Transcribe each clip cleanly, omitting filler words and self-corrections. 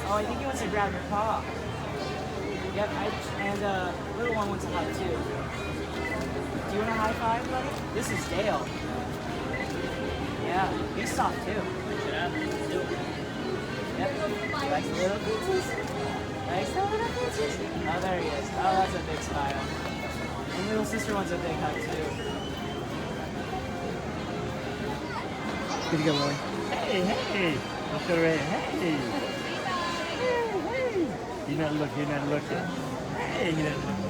Oh, I think he wants to grab your paw. Yep, and little one wants a hug too. Do you want a high five, buddy? This is Dale. Yeah, he's soft too. Yeah, do it. Yep, likes the little pieces. Likes the little pieces. Oh, there he is. Oh, that's a big smile. And little sister wants a big hug too. Good to go, Lily. Hey, hey. Look at her. Hey. You're not looking. Hey, you're not looking.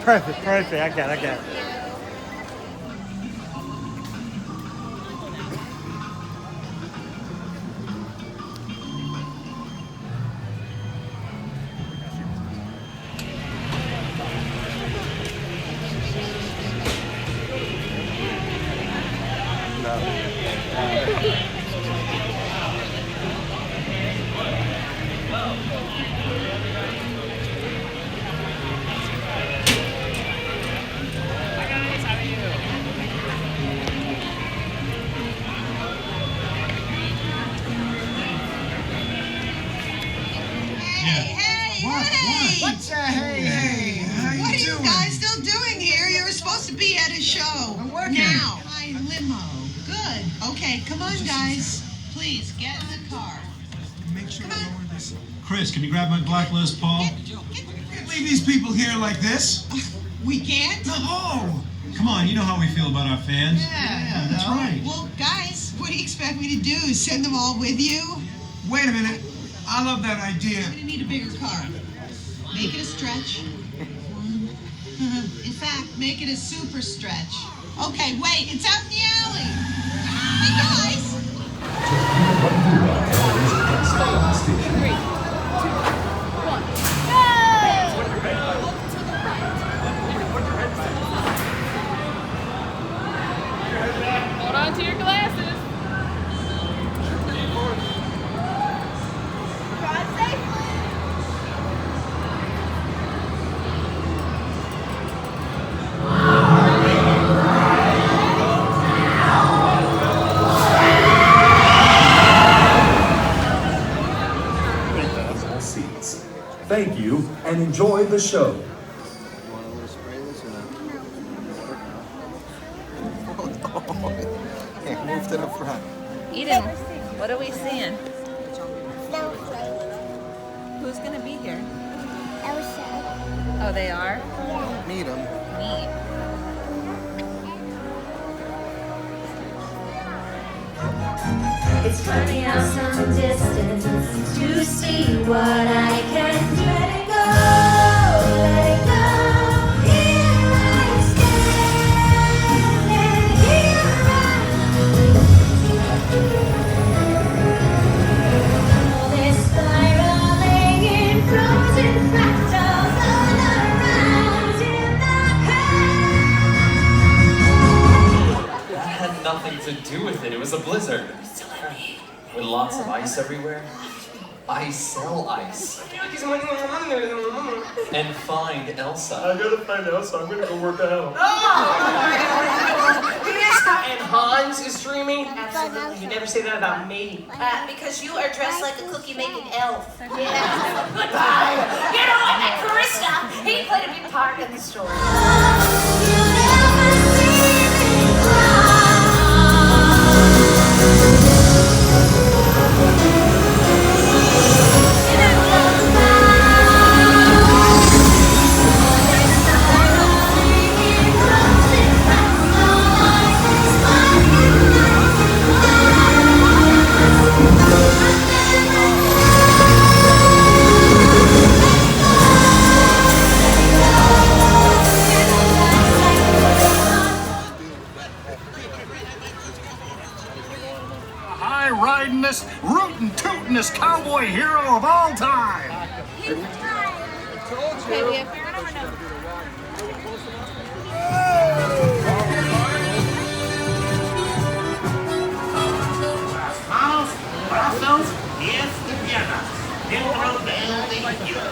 Perfect. I got it. Hey, how you doing? What are you guys still doing here? You were supposed to be at a show. I'm working. Now. My limo. Good. Okay, come on, guys. Please, get in the car. Make sure you lower this. Chris, can you grab my black Les Paul? Can't leave these people here like this. We can't? No. Come on, you know how we feel about our fans. Yeah, that's right. Well, guys, what do you expect me to do? Send them all with you? Wait a minute. I love that idea. I'm gonna need a bigger car. Make it a stretch. In fact, make it a super stretch. Okay, wait, it's out in the alley. Hey, guys. Stay on the station. 3, 2, 1, go! Hold on to your glasses. Drive safely. Seats. Thank you and enjoy the show. Move to the front. Eden, what are we seeing? Snowflake. Who's going to be here? Elsa. Oh, they are? Yeah. Meet him. Neat. It's funny how some distance to see what I can do. Let it go, let it go. Here I stand, and here all this spiraling in frozen fractals all around in the That had nothing to do with it. It was a blizzard. With lots of ice everywhere. I sell ice. And find Elsa. I gotta find Elsa. I'm gonna go work out. And Hans is streaming? Absolutely. You never say that about me. Because you are dressed like a cookie-making elf. Yeah. Goodbye. You know what? And Krista, he played a big part in the story. High-ridingest, rootin'-tootin'est cowboy hero of all time. Okay, we have fair number no. Manos, brazos, pies y piernas. Dentro del vehículo.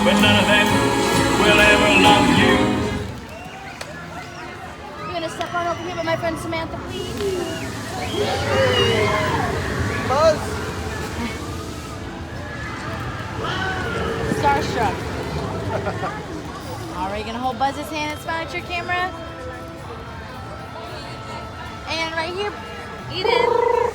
but none of them will ever love you. You're gonna step on over here with my friend Samantha, please. Buzz. Starstruck. All right, you're gonna hold Buzz's hand and smile at your camera. And right here, Eden.